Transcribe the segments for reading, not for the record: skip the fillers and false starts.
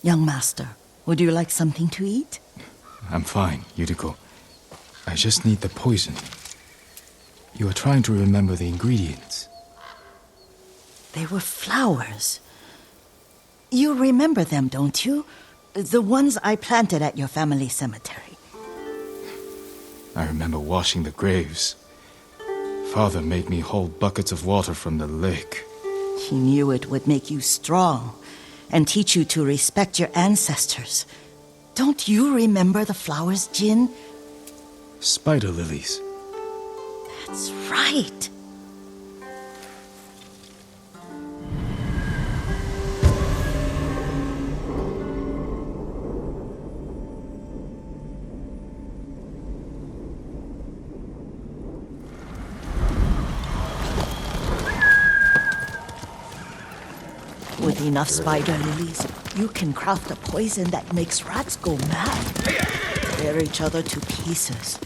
Young master, would you like something to eat? I'm fine, Yuriko. I just need the poison. You are trying to remember the ingredients. They were flowers. You remember them, don't you? The ones I planted at your family cemetery. I remember washing the graves. Father made me hold buckets of water from the lake. He knew it would make you strong and teach you to respect your ancestors. Don't you remember the flowers, Jin? Spider lilies. That's right. With enough spider lilies, you can craft a poison that makes rats go mad. Tear each other to pieces.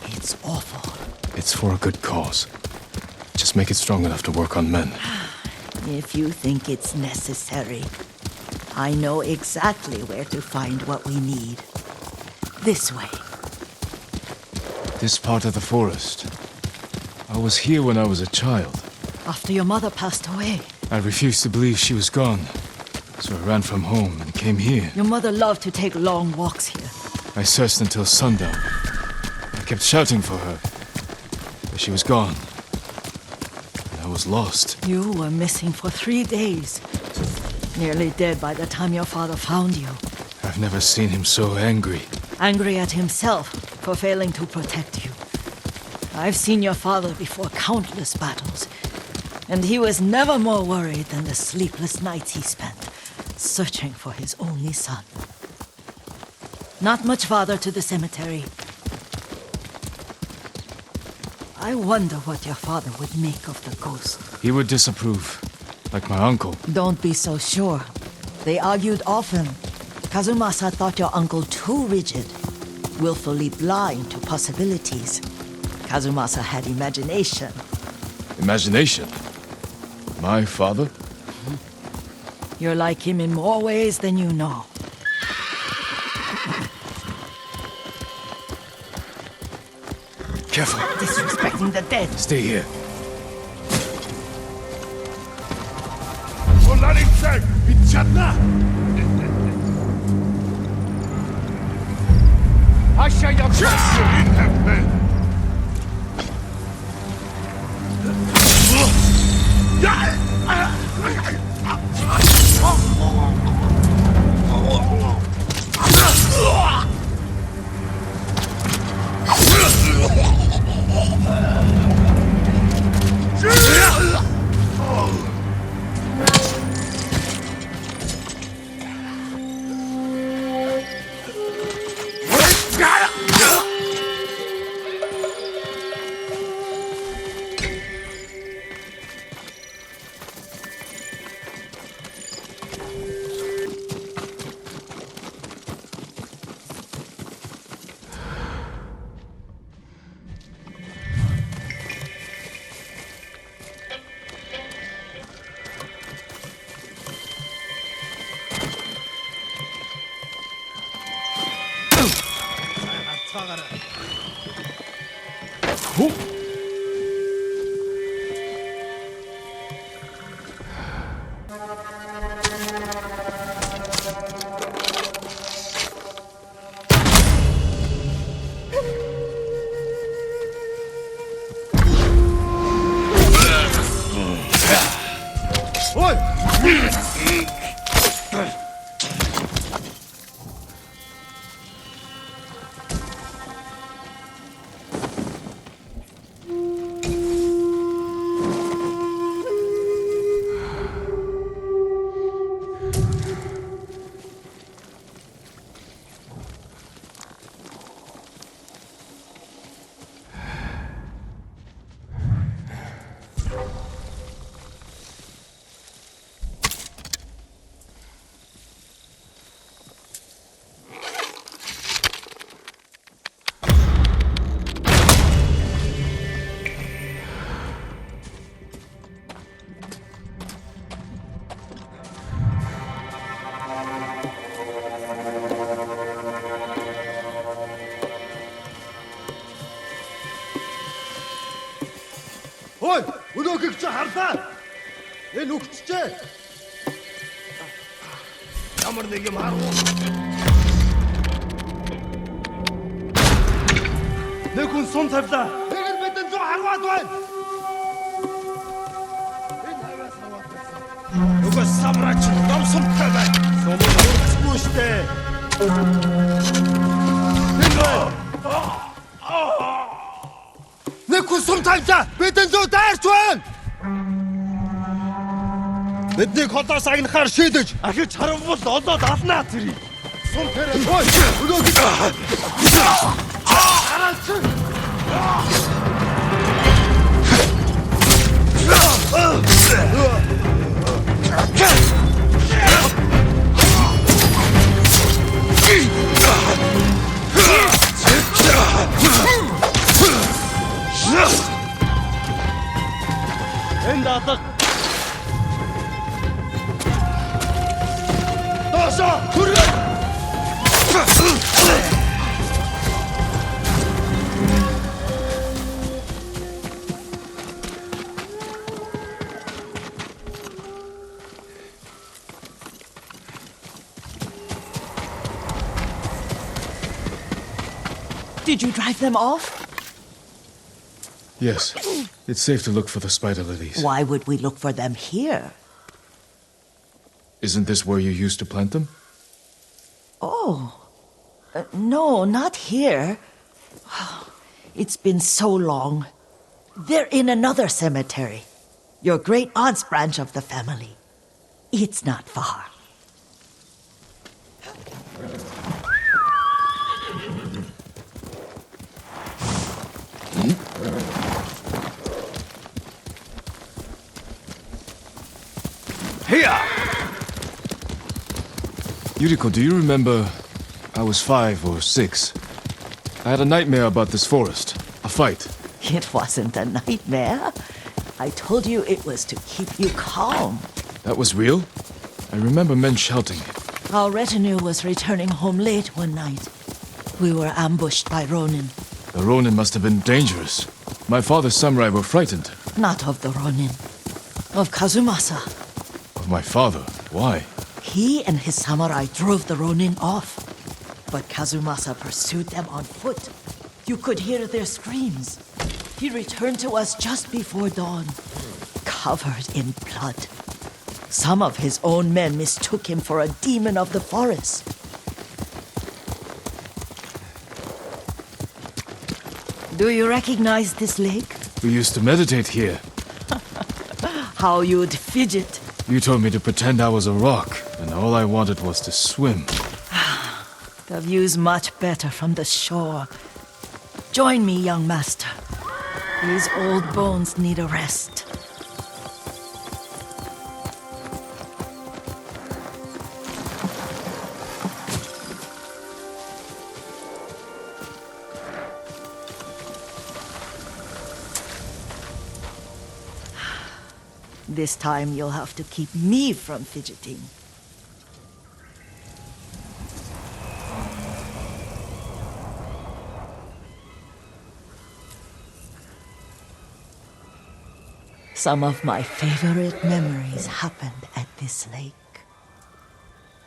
It's awful. It's for a good cause. Just make it strong enough to work on men. If you think it's necessary, I know exactly where to find what we need. This way. This part of the forest. I was here when I was a child. After your mother passed away. I refused to believe she was gone. So I ran from home and came here. Your mother loved to take long walks here. I searched until sundown. I kept shouting for her. But she was gone. And I was lost. You were missing for 3 days. Nearly dead by the time your father found you. I've never seen him so angry. Angry at himself for failing to protect you. I've seen your father before countless battles. And he was never more worried than the sleepless nights he spent searching for his only son. Not much farther to the cemetery. I wonder what your father would make of the ghost. He would disapprove, like my uncle. Don't be so sure. They argued often. Kazumasa thought your uncle too rigid, willfully blind to possibilities. Kazumasa had imagination. Imagination? My father? You're like him in more ways than you know. Careful. Disrespecting the dead. Stay here. Ой, өнөөхийг чи харлаа. Энэ үгччээ. Ямар нэг юм харав. Нэг хүн сум тавьлаа. Нэг нь бидэн 100 харваад байна. Энэ хаваас харваад байсан. Нөгөө самрач ном сумтай байна. Сум үргэлжлэхгүй штэ. Нэг хүн сум тавьлаа. Бидэн 100 дайрч байна. Биднийг холоос агнахаар шийдэж ахиж харамбал олоод алнаа тэрийг. Сум тэрэ бой. Өнөөхийг хараач. Энд алга. Доошо түргэн. Did you drive them off? Yes. It's safe to look for the spider lilies. Why would we look for them here? Isn't this where you used to plant them? Oh. No, not here. It's been so long. They're in another cemetery. Your great aunt's branch of the family. It's not far. Here. Yuriko, do you remember? I was 5 or 6. I had a nightmare about this forest. A fight. It wasn't a nightmare. I told you it was to keep you calm. That was real? I remember men shouting. Our retinue was returning home late one night. We were ambushed by Ronin. The Ronin must have been dangerous. My father's samurai were frightened. Not of the Ronin. Of Kazumasa. Of my father? Why? He and his samurai drove the Ronin off. But Kazumasa pursued them on foot. You could hear their screams. He returned to us just before dawn, covered in blood. Some of his own men mistook him for a demon of the forest. Do you recognize this lake? We used to meditate here. How you'd fidget. You told me to pretend I was a rock, and all I wanted was to swim. The view's much better from the shore. Join me, young master. These old bones need a rest. This time you'll have to keep me from fidgeting. Some of my favorite memories happened at this lake.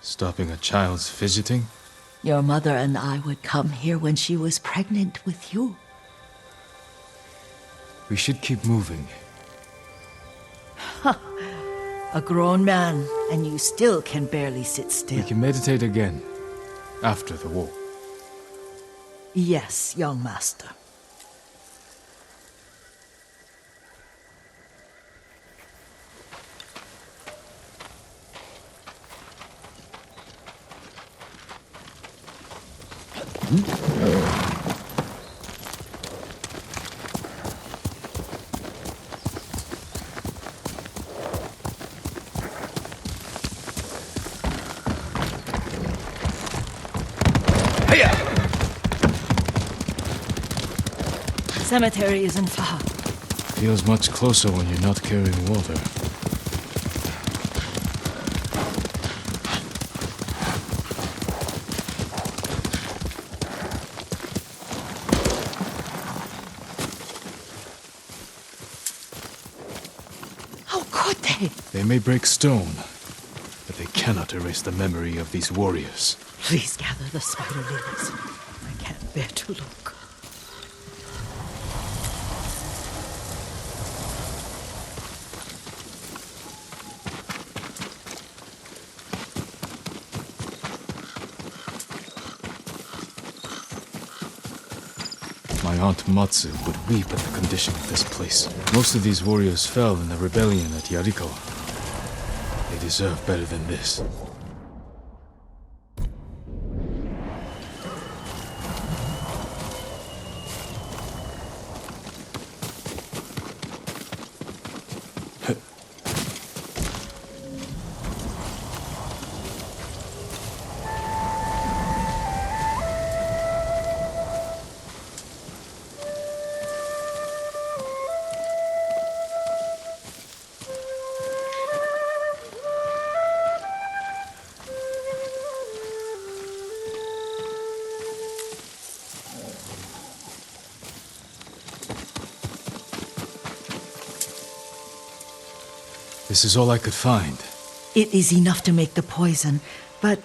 Stopping a child's fidgeting? Your mother and I would come here when she was pregnant with you. We should keep moving. A grown man, and you still can barely sit still. We can meditate again. After the war. Yes, young master. Cemetery isn't far. Feels much closer when you're not carrying water. How could they? They may break stone, but they cannot erase the memory of these warriors. Please gather the spider lilies. I can't bear to look. My aunt Matsu would weep at the condition of this place. Most of these warriors fell in the rebellion at Yuriko. They deserve better than this. This is all I could find. It is enough to make the poison, but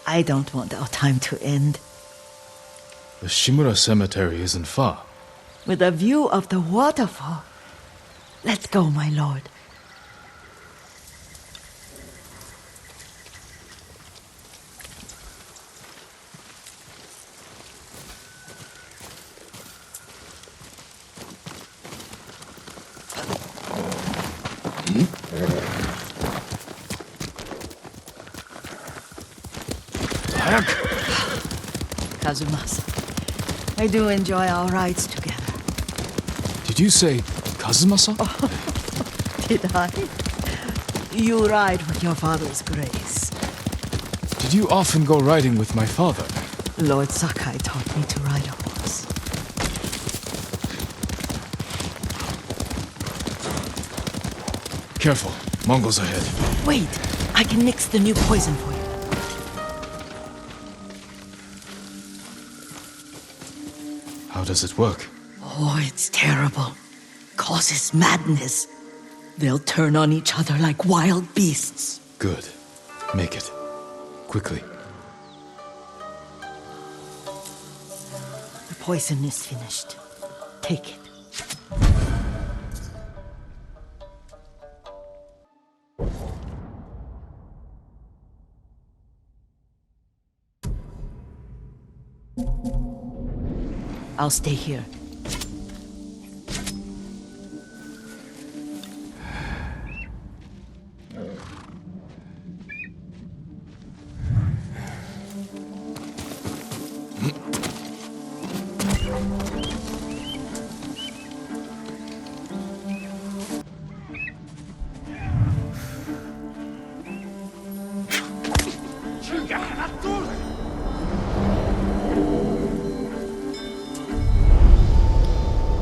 I don't want our time to end. The Shimura Cemetery isn't far. With a view of the waterfall. Let's go, my lord. Kazumasa, I do enjoy our rides together. Did you say Kazumasa? Did I? You ride with your father's grace. Did you often go riding with my father? Lord Sakai taught me to ride a horse. Careful, Mongols ahead. Wait, I can mix the new poison for you. How does it work? Oh, it's terrible. Causes madness. They'll turn on each other like wild beasts. Good. Make it. Quickly. The poison is finished. Take it. I'll stay here.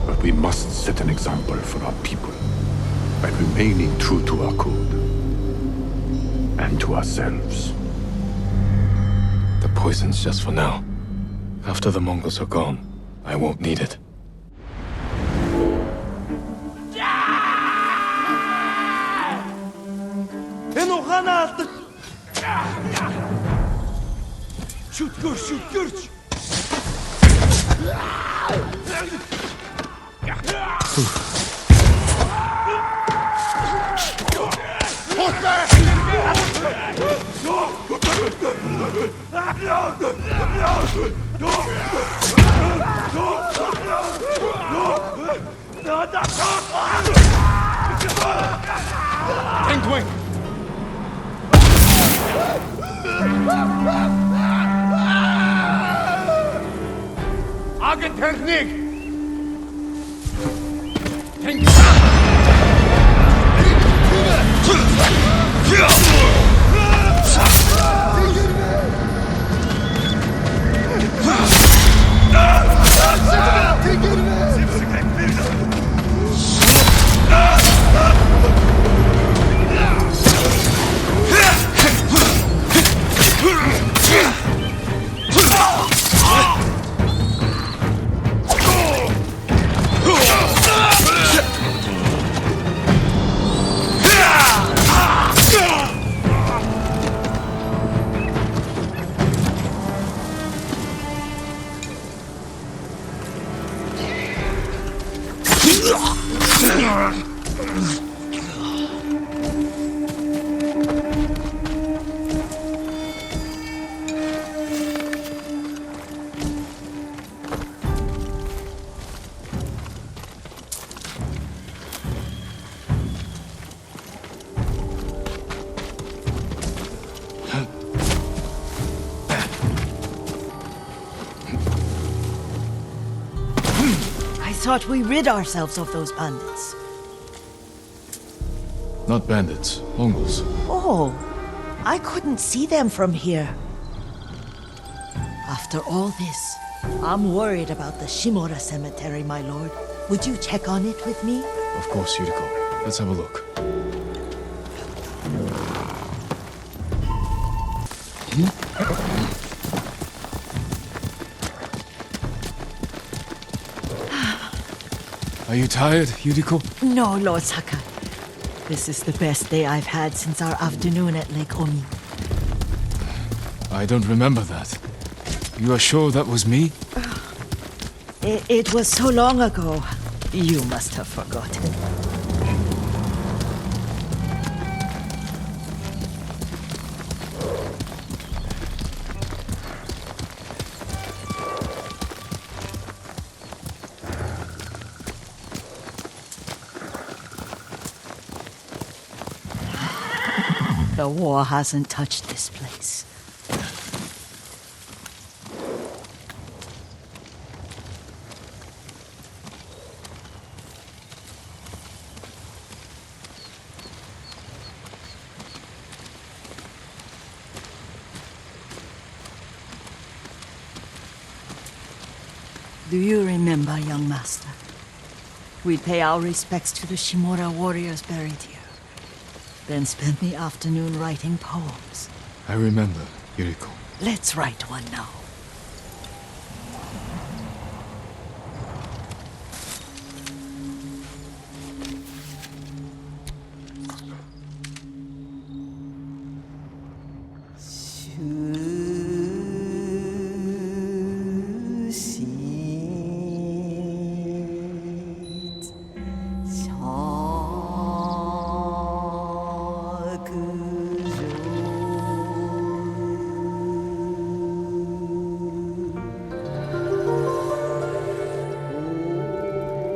But we must set an example for our people by remaining true to our code and to ourselves. The poison's just for now. After the Mongols are gone, I won't need it. Shoot, Gurch! Tank wing! Agentechnik! I thought we rid ourselves of those bandits. Not bandits, Mongols. Oh, I couldn't see them from here. After all this, I'm worried about the Shimura cemetery, my lord. Would you check on it with me? Of course, Yuriko. Let's have a look. Are you tired, Yuriko? No, Lord Sakai. This is the best day I've had since our afternoon at Lake Omi. I don't remember that. You are sure that was me? It was so long ago. You must have forgotten. The war hasn't touched this place. Do you remember, young master? We'd pay our respects to the Shimura warriors buried here. Then spend the afternoon writing poems. I remember, Yuriko. Let's write one now.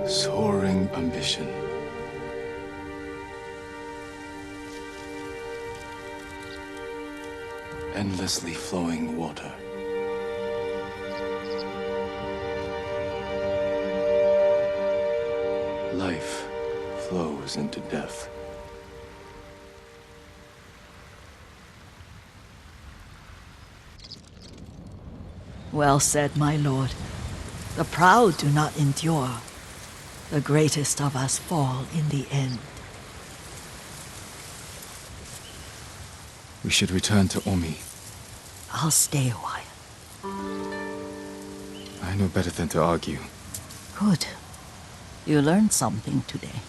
Soaring ambition. Endlessly flowing water. Life flows into death. Well said, my lord. The proud do not endure. The greatest of us fall in the end. We should return to Omi. I'll stay a while. I know better than to argue. Good. You learned something today.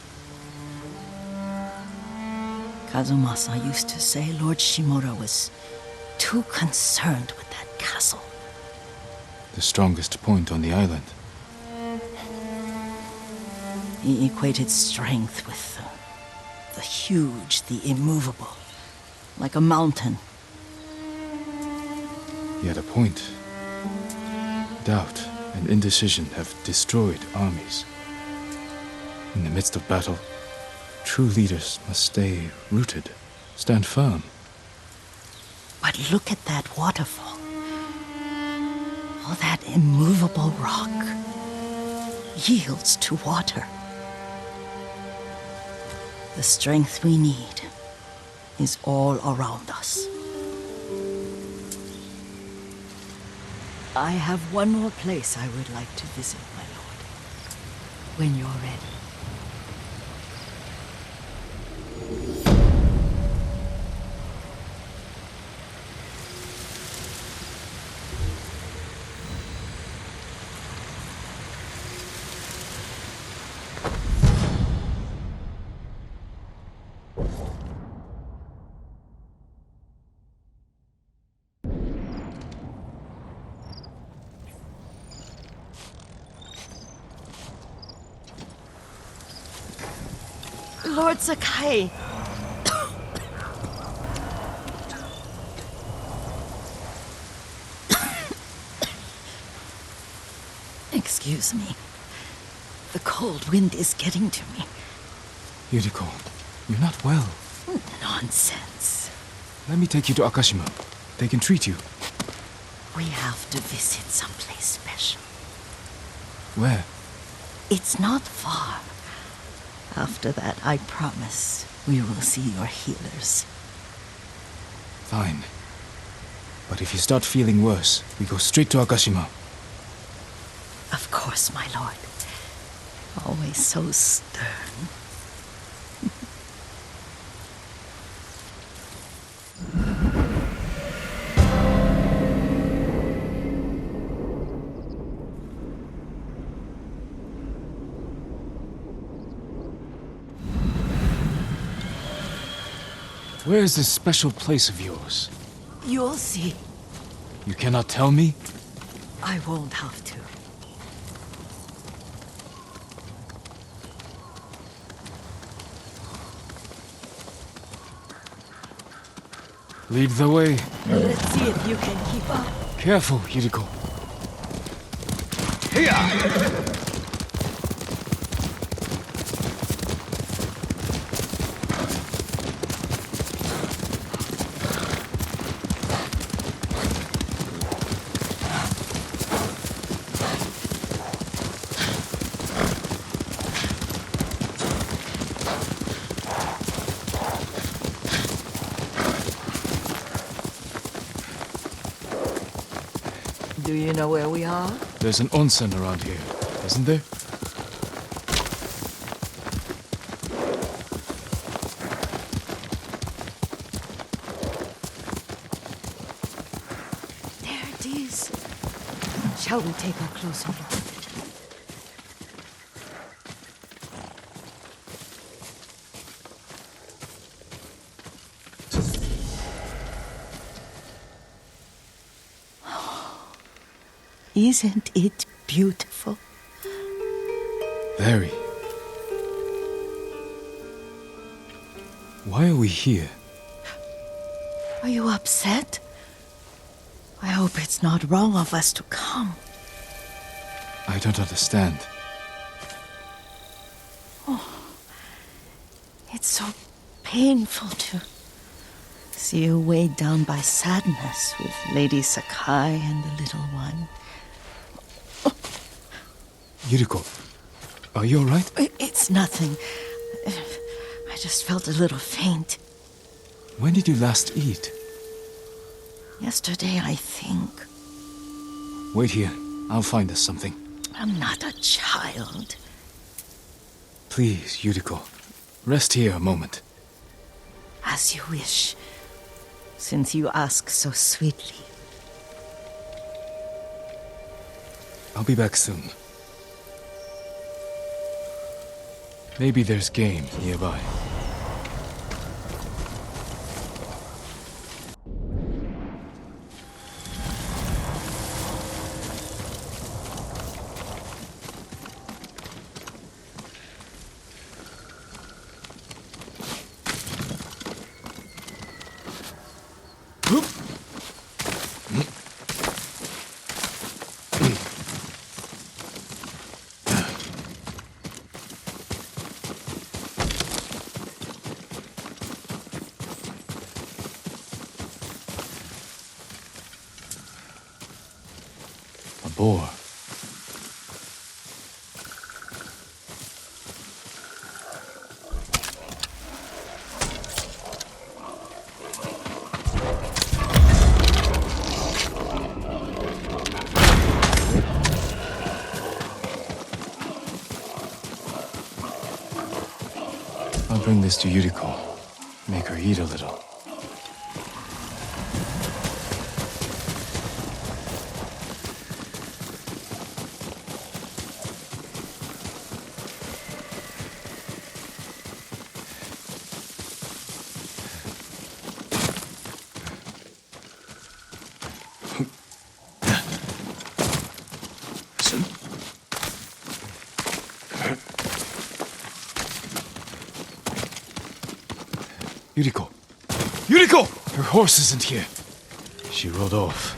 Kazumasa used to say Lord Shimura was too concerned with that castle. The strongest point on the island. He equated strength with the huge, the immovable, like a mountain. He had a point. Doubt and indecision have destroyed armies. In the midst of battle, true leaders must stay rooted, stand firm. But look at that waterfall. All that immovable rock yields to water. The strength we need is all around us. I have one more place I would like to visit, my lord. When you're ready. Lord Sakai. Excuse me. The cold wind is getting to me. Yuriko, you're not well. Nonsense. Let me take you to Akashima. They can treat you. We have to visit someplace special. Where? It's not far. After that, I promise we will see your healers. Fine. But if you start feeling worse, we go straight to Akashima. Of course, my lord. Always so stern. Where is this special place of yours? You'll see. You cannot tell me? I won't have to. Lead the way. Let's see if you can keep up. Careful, Yuriko. Do you know where we are? There's an onsen around here, isn't there? There it is. Shall we take a closer look? Isn't it beautiful? Very. Why are we here? Are you upset? I hope it's not wrong of us to come. I don't understand. It's so painful to see you weighed down by sadness with Lady Sakai and the little one. Yuriko, are you alright? It's nothing. I just felt a little faint. When did you last eat? Yesterday, I think. Wait here. I'll find us something. I'm not a child. Please, Yuriko. Rest here a moment. As you wish, since you ask so sweetly. I'll be back soon. Maybe there's game nearby. A boar. I'll bring this to Yuriko. Make her eat a little. Yuriko! Yuriko! Her horse isn't here. She rode off.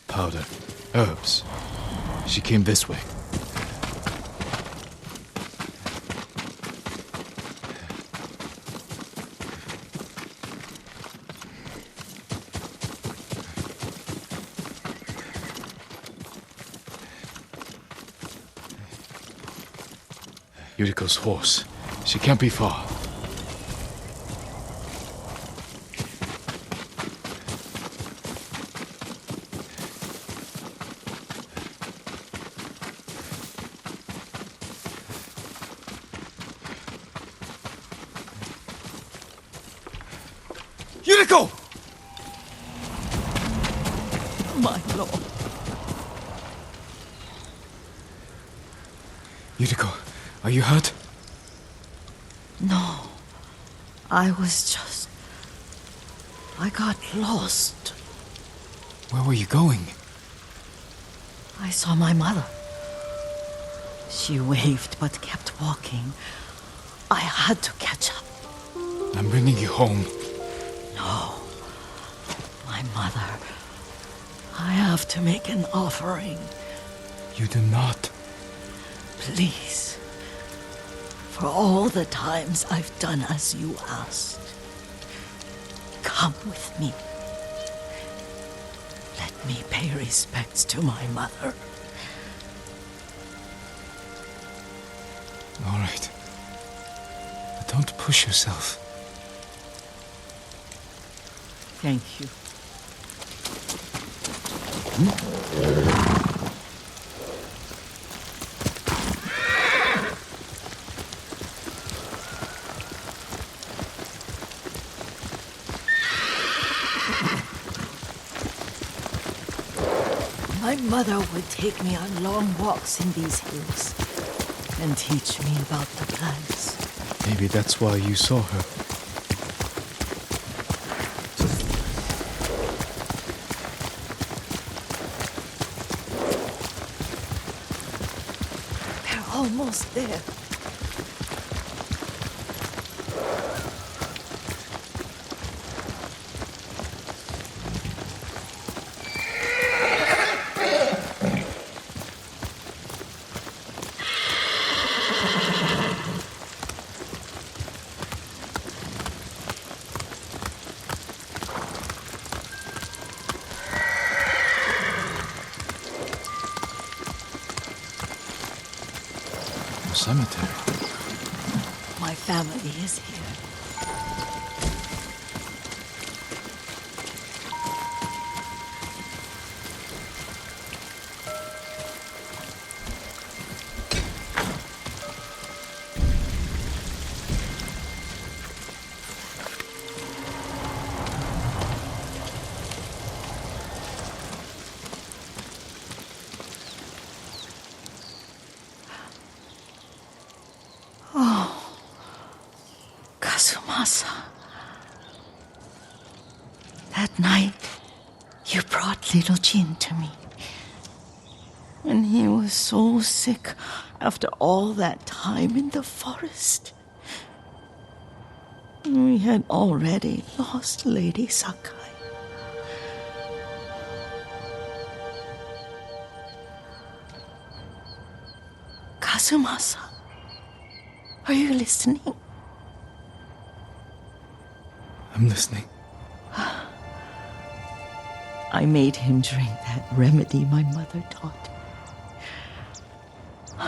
Powder. Herbs. She came this way. Yuriko's horse. She can't be far. Yuriko! My lord. Yuriko, are you hurt? No. I got lost. Where were you going? I saw my mother. She waved but kept walking. I had to catch up. I'm bringing you home. No. My mother. I have to make an offering. You do not. Please. For all the times I've done as you asked. Come with me. Let me pay respects to my mother. All right. But don't push yourself. Thank you. My mother would take me on long walks in these hills and teach me about the plants. Maybe that's why you saw her. They're almost there. Cemetery. My family is here. Kazumasa. That night, you brought little Jin to me. And he was so sick after all that time in the forest. We had already lost Lady Sakai. Kazumasa, are you listening? I'm listening. I made him drink that remedy my mother taught me.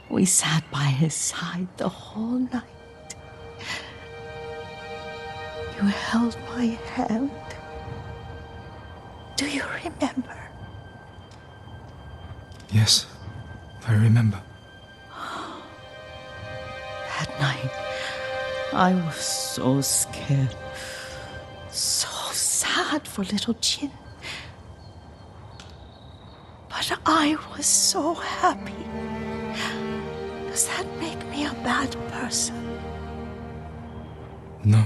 We sat by his side the whole night. You held my hand. Do you remember? Yes, I remember. That night, I was so scared, so sad for little Jin. But I was so happy. Does that make me a bad person? No.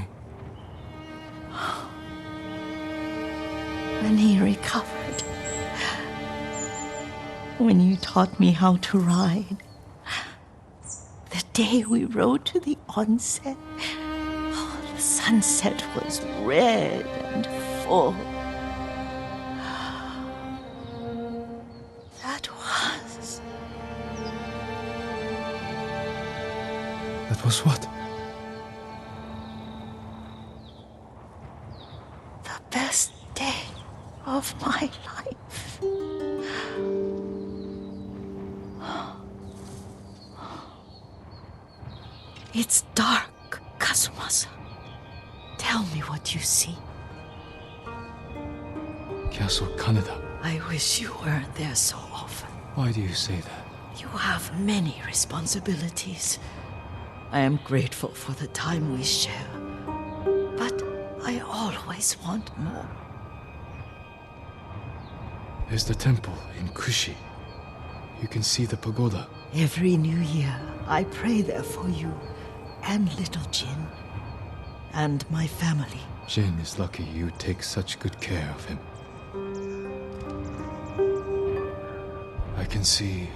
When he recovered, when you taught me how to ride, the day we rode to the onsen, oh, the sunset was red and full. That was what? The best day of my life. It's dark, Kazumasa. Tell me what you see. Castle Kaneda. I wish you weren't there so often. Why do you say that? You have many responsibilities. I am grateful for the time we share, but I always want more. There's the temple in Kushi. You can see the pagoda. Every new year, I pray there for you and little Jin and my family. Jin is lucky you take such good care of him. I can see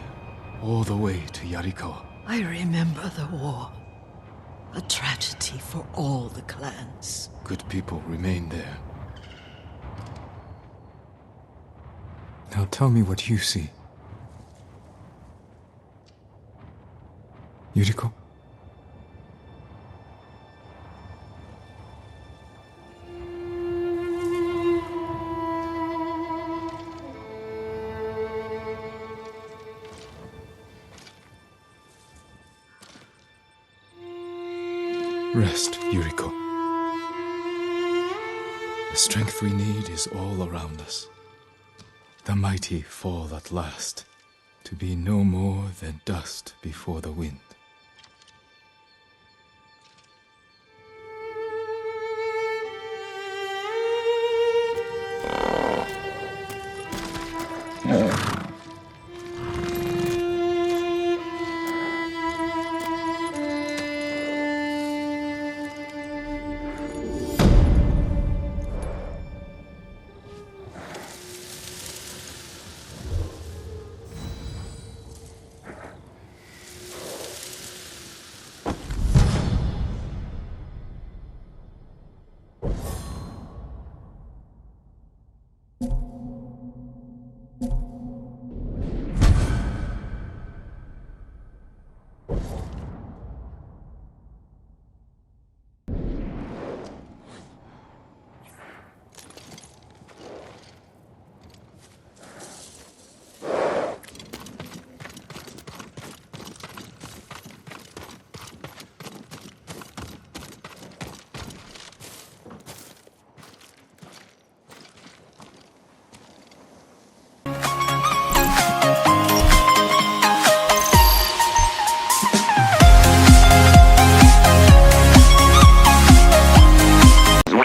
all the way to Yarikawa. I remember the war. A tragedy for all the clans. Good people remain there. Now tell me what you see. Yuriko? Rest, Yuriko. The strength we need is all around us. The mighty fall at last, to be no more than dust before the wind.